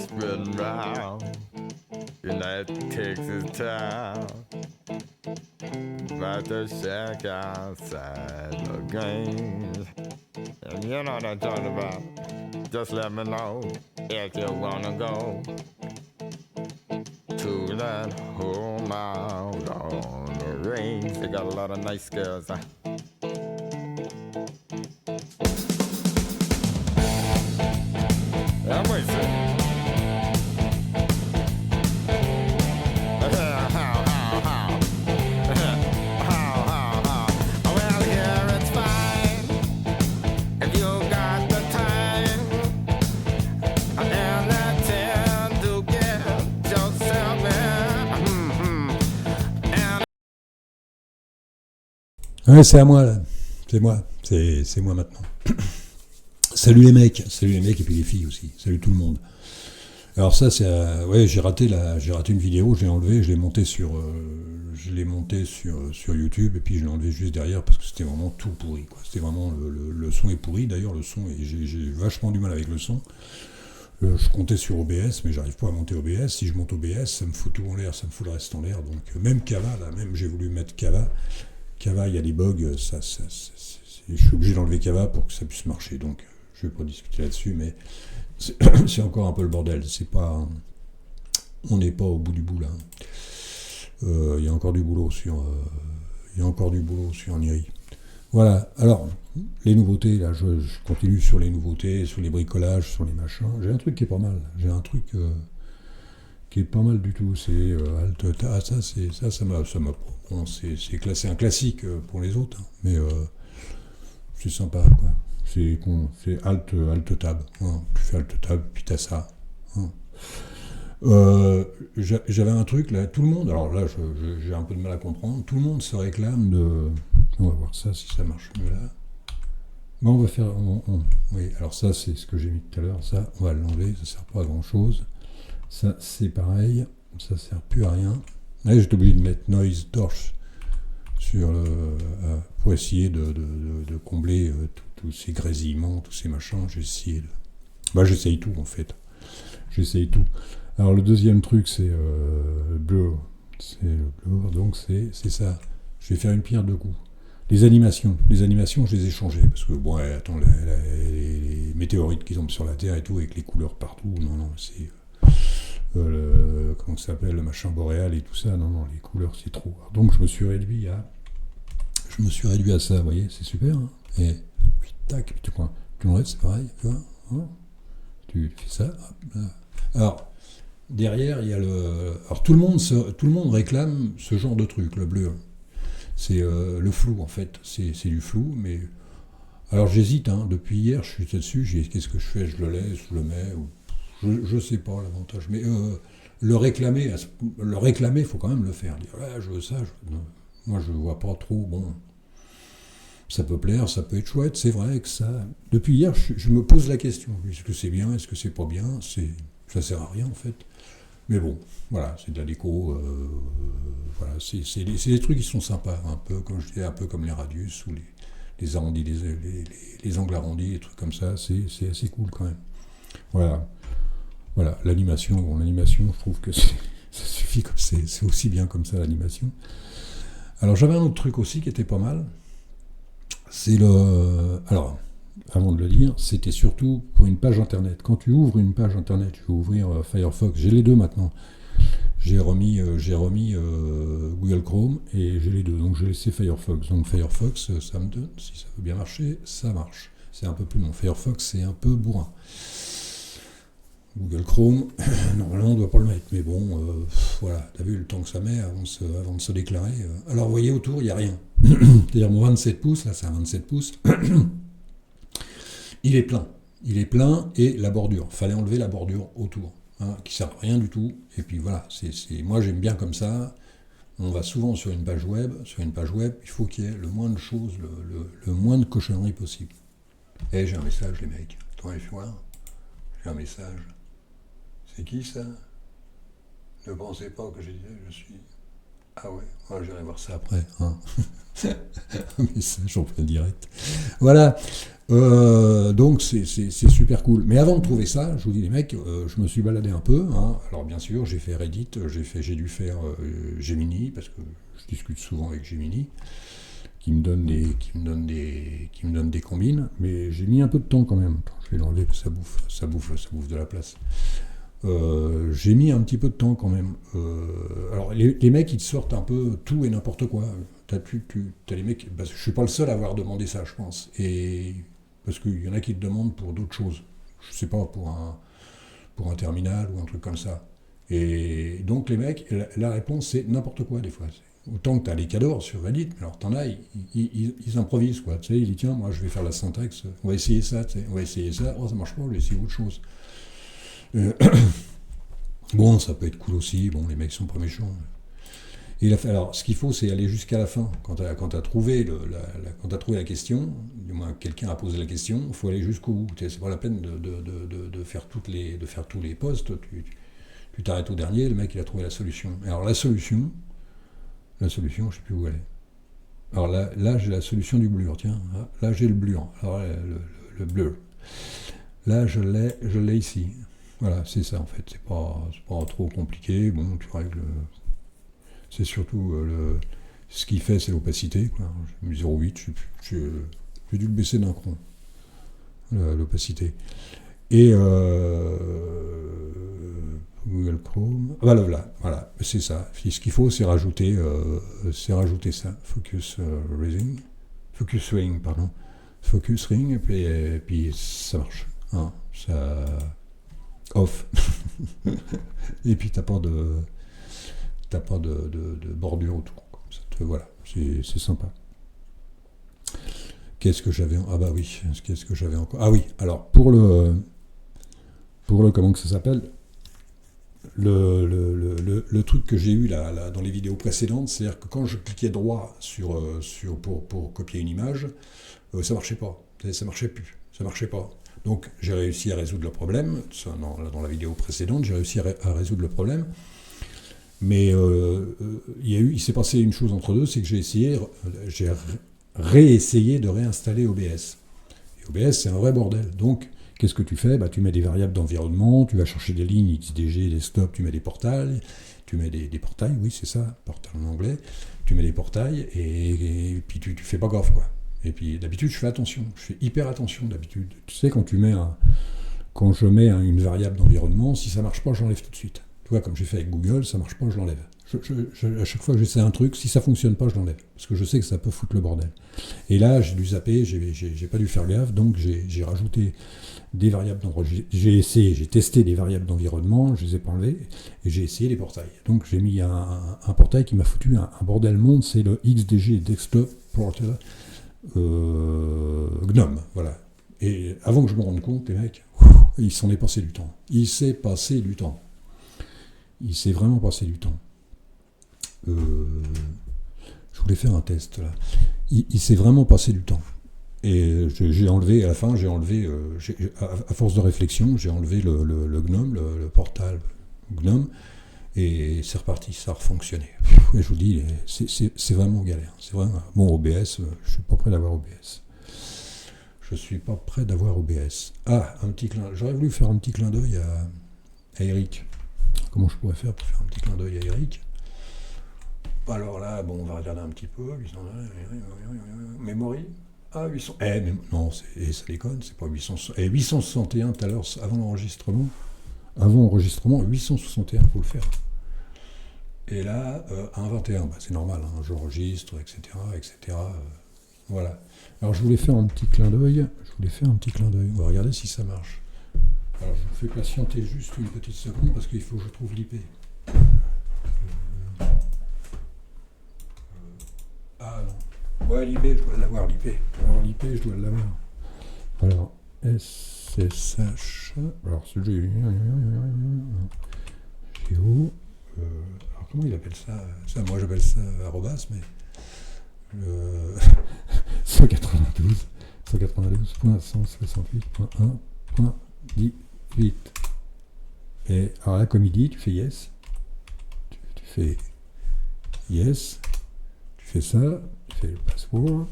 spreading round. United Texas town. About to shack outside the games. And you know what I'm talking about. Just let me know if you wanna go to that home out on the range. They got a lot of nice girls. I'm waiting. Ouais, c'est à moi, là. C'est moi. C'est moi maintenant. Salut les mecs et puis les filles aussi. Salut tout le monde. Alors ça, c'est... ouais, j'ai raté une vidéo, je l'ai enlevée, je l'ai montée sur YouTube, et puis je l'ai enlevée juste derrière, parce que c'était vraiment tout pourri, quoi. C'était vraiment... Le son est pourri, d'ailleurs, le son, et j'ai vachement du mal avec le son. Je comptais sur OBS, mais j'arrive pas à monter OBS. Si je monte OBS, ça me fout tout en l'air, ça me fout le reste en l'air. Donc même Kava, là, même j'ai voulu mettre Kava, il y a des bugs, je suis obligé d'enlever Kava pour que ça puisse marcher, donc je vais pas discuter là-dessus, mais c'est encore un peu le bordel, on n'est pas au bout du bout là. Il y a encore du boulot sur Niri. Voilà, alors, les nouveautés, là, je continue sur les nouveautés, sur les bricolages, sur les machins. J'ai un truc qui est pas mal, qui est pas mal du tout, c'est ça m'a bon, c'est un classique pour les autres, hein, mais c'est sympa, quoi. C'est alt tab, hein. Tu fais alt tab, puis t'as ça, hein. J'avais un truc là, tout le monde, alors là j'ai un peu de mal à comprendre, tout le monde se réclame de... On va voir ça si ça marche mieux là. Bon, on va faire... oui, alors ça c'est ce que j'ai mis tout à l'heure, ça on va l'enlever, ça sert pas à grand chose. Ça c'est pareil, ça sert plus à rien. Là j'étais obligé de mettre noise torch pour essayer de combler tous ces grésillements, tous ces machins. J'essaye tout en fait. J'essaye tout. Alors le deuxième truc c'est blur. C'est le blur, donc c'est ça. Je vais faire une pierre deux coups. Les animations, je les ai changées parce que bon, attends, les météorites qui tombent sur la Terre et tout avec les couleurs partout, non, c'est comment ça s'appelle, le machin boréal et tout ça, non, les couleurs c'est trop. Donc je me suis réduit à ça, vous voyez, c'est super, hein. Et oui, tac, tu l'enlèves, c'est pareil, tu vois, hein, tu fais ça, hop, là. Alors derrière il y a alors tout le monde réclame ce genre de truc, le bleu. C'est le flou en fait, c'est du flou, mais alors j'hésite, hein, depuis hier je suis dessus, qu'est-ce que je fais, je le laisse, je le mets, ou je sais pas l'avantage, mais le réclamer, il faut quand même le faire, dire ouais, je veux ça, non. Moi je vois pas trop, bon, ça peut plaire, ça peut être chouette, c'est vrai que ça, depuis hier je me pose la question, est-ce que c'est bien, est-ce que c'est pas bien, ça sert à rien en fait. Mais bon, voilà, c'est de la déco, voilà, c'est des trucs qui sont sympas, un peu, comme je disais, un peu comme les radius ou les arrondis, les angles arrondis, des trucs comme ça, c'est assez cool quand même. Voilà, l'animation, je trouve que ça suffit, comme c'est aussi bien comme ça l'animation. Alors j'avais un autre truc aussi qui était pas mal, alors, avant de le dire, c'était surtout pour une page internet. Quand tu ouvres une page internet, tu veux ouvrir Firefox, j'ai les deux maintenant. J'ai remis Google Chrome et j'ai les deux, donc j'ai laissé Firefox. Donc Firefox, ça me donne, si ça veut bien marcher, ça marche. C'est un peu plus long. Firefox, c'est un peu bourrin. Google Chrome, normalement on ne doit pas le mettre, mais bon, voilà, t'as vu le temps que ça met avant de se déclarer. Alors vous voyez, autour, il n'y a rien. C'est-à-dire mon 27 pouces, là c'est un 27 pouces, il est plein, et la bordure, fallait enlever la bordure autour, hein, qui sert à rien du tout, et puis voilà, moi j'aime bien comme ça. On va souvent sur une page web, il faut qu'il y ait le moins de choses, le moins de cochonneries possible. Et j'ai un message, les mecs, toi et voir, j'ai un message. C'est qui ça? Ne pensez pas que je suis... Ah ouais, moi j'irai voir ça après, hein. Un message en plein direct. Voilà. Donc c'est super cool. Mais avant de trouver ça, je vous dis les mecs, je me suis baladé un peu. Hein. Alors bien sûr, j'ai fait Reddit, j'ai dû faire Gemini, parce que je discute souvent avec Gemini, qui me donne des combines. Mais j'ai mis un peu de temps quand même. Attends, je vais l'enlever, ça bouffe de la place. J'ai mis un petit peu de temps quand même. Alors les mecs, ils te sortent un peu tout et n'importe quoi. T'as les mecs, parce que je suis pas le seul à avoir demandé ça, je pense. Et parce qu'il y en a qui te demandent pour d'autres choses. Je sais pas, pour un terminal ou un truc comme ça. Et donc les mecs, la réponse c'est n'importe quoi des fois. Autant que tu as les cadors sur Reddit, alors t'en as, ils improvisent quoi. Tu sais, ils disent tiens, moi je vais faire la syntaxe, on va essayer ça, tu sais, on va essayer ça, oh ça marche pas, on va essayer autre chose. Bon, ça peut être cool aussi, bon les mecs sont pas méchants. Et alors, ce qu'il faut, c'est aller jusqu'à la fin. Quand tu as trouvé la question, du moins quelqu'un a posé la question, il faut aller jusqu'au bout. C'est pas la peine de faire tous les posts. Tu t'arrêtes au dernier, le mec il a trouvé la solution. Alors la solution, je sais plus où elle est. Alors là j'ai la solution du blur, tiens. Là j'ai le blur. Alors le blur. Là je l'ai ici. Voilà, c'est ça en fait. C'est pas trop compliqué. Bon, tu règles. C'est surtout ce qu'il fait, c'est l'opacité. J'ai mis 0,8, j'ai dû le baisser d'un cran, l'opacité. Et Google Chrome, voilà, c'est ça. Ce qu'il faut, c'est rajouter ça, Focus Ring, et puis ça marche. Hein, ça off. Et puis t'as pas de bordure autour. Voilà, c'est sympa. Qu'est-ce que j'avais... Ah bah oui, qu'est-ce que j'avais encore... Ah oui, alors, pour le comment que ça s'appelle, le truc que j'ai eu là, dans les vidéos précédentes, c'est-à-dire que quand je cliquais droit pour copier une image, ça marchait pas. Ça marchait plus. Ça marchait pas. Donc, j'ai réussi à résoudre le problème. Dans la vidéo précédente, j'ai réussi à résoudre le problème. Mais il s'est passé une chose entre deux, c'est que j'ai réessayé de réinstaller OBS. Et OBS, c'est un vrai bordel. Donc, qu'est-ce que tu fais ? Tu mets des variables d'environnement, tu vas chercher des lignes XDG, des stops, tu mets des portails, tu mets des portails, oui, c'est ça, portail en anglais, tu mets des portails, et puis tu fais pas gaffe, quoi. Et puis, d'habitude, je fais hyper attention, d'habitude. Tu sais, quand je mets une variable d'environnement, si ça marche pas, je l'enlève tout de suite. Tu vois, comme j'ai fait avec Google, ça marche pas, je l'enlève. À chaque fois que j'essaie un truc, si ça fonctionne pas, je l'enlève. Parce que je sais que ça peut foutre le bordel. Et là, j'ai dû zapper, j'ai pas dû faire gaffe, donc j'ai rajouté des variables d'environnement. J'ai testé des variables d'environnement, je les ai pas enlevées, et j'ai essayé les portails. Donc j'ai mis un portail qui m'a foutu un bordel monde, c'est le XDG Desktop Portal GNOME, voilà. Et avant que je me rende compte, les mecs, il s'en est passé du temps. Il s'est vraiment passé du temps. Je voulais faire un test là. Il s'est vraiment passé du temps. Et j'ai enlevé, à la fin, à force de réflexion, j'ai enlevé le GNOME, le portal GNOME, et c'est reparti, ça a refonctionné. Et je vous dis, c'est vraiment galère. C'est vraiment... Bon, OBS, je suis pas prêt d'avoir OBS. Ah, j'aurais voulu faire un petit clin d'œil à Eric. Comment je pourrais faire pour faire un petit clin d'œil à Eric ? Alors là, bon, on va regarder un petit peu. Memory. Ah, 800. Mais non, ça déconne, c'est pas 800. 861 tout à l'heure, avant l'enregistrement. Avant enregistrement, 861, faut le faire. Et là, 1,21, c'est normal, hein, j'enregistre, etc. Voilà. Alors je voulais faire un petit clin d'œil. On va regarder si ça marche. Alors je vous fais patienter juste une petite seconde parce qu'il faut que je trouve l'IP. Ah non. Ouais, l'IP, je dois l'avoir, l'IP. Alors, SSH. Alors, c'est Géo. Alors, comment il appelle ça ? Moi, j'appelle ça arrobas, mais. 192.168.1.18. Et alors là, comme il dit, tu fais yes. Tu fais yes. Tu fais ça. Tu fais le password.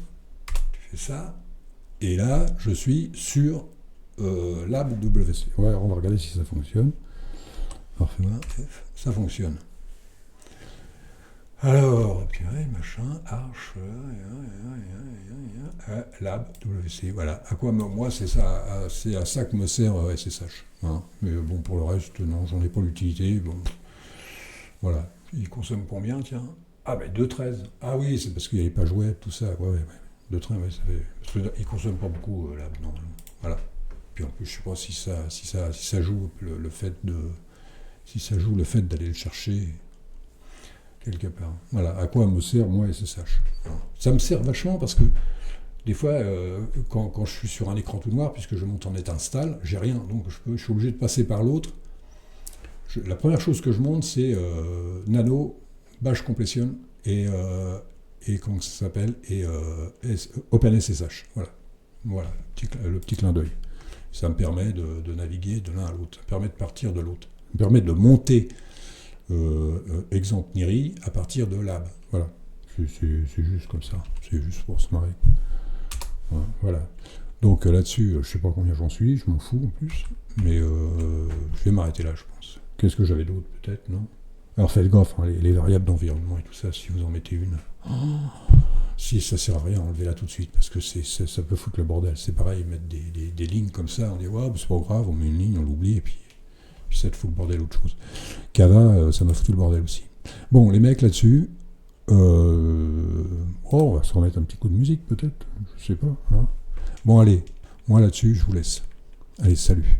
Tu fais ça. Et là, je suis sur lab WC. Ouais, on va regarder si ça fonctionne. Parfait, ça fonctionne. Alors, purée, machin, arche, lab WC, voilà. À quoi moi c'est ça, c'est à ça que me sert SSH. Hein. Mais bon, pour le reste, non, j'en ai pas l'utilité. Bon, voilà. Il consomme combien, tiens? Ah, mais 2,13. Ah oui, c'est parce qu'il n'y avait pas web, tout ça. Ouais. 2,13, ouais, ça fait. Parce qu'il consomme pas beaucoup, lab, non. Voilà. Puis en plus, je sais pas si ça joue le fait de. Si ça joue le fait d'aller le chercher quelque part. Voilà, à quoi me sert moi SSH. Ça me sert vachement parce que des fois, quand je suis sur un écran tout noir, puisque je monte en net install, j'ai rien, donc je suis obligé de passer par l'autre. La première chose que je monte, c'est nano, bash completion et comment ça s'appelle, et OpenSSH. Voilà le petit clin d'œil. Ça me permet de naviguer de l'un à l'autre, ça me permet de partir de l'autre, ça me permet de monter exemple Niri à partir de lab. Voilà. C'est juste comme ça. C'est juste pour se marrer. Voilà. Donc là-dessus, je sais pas combien j'en suis, je m'en fous en plus. Mais je vais m'arrêter là, je pense. Qu'est-ce que j'avais d'autre, peut-être, non? Alors faites gaffe, hein, les variables d'environnement et tout ça, si vous en mettez une. Si ça sert à rien, enlevez-la tout de suite, parce que ça peut foutre le bordel. C'est pareil, mettre des lignes comme ça, on dit ouais, c'est pas grave, on met une ligne, on l'oublie, et puis ça te fout le bordel autre chose. Kava, ça m'a foutu le bordel aussi. Bon, les mecs là-dessus, on va se remettre un petit coup de musique peut-être, je sais pas. Hein. Bon allez, moi là-dessus, je vous laisse. Allez, salut.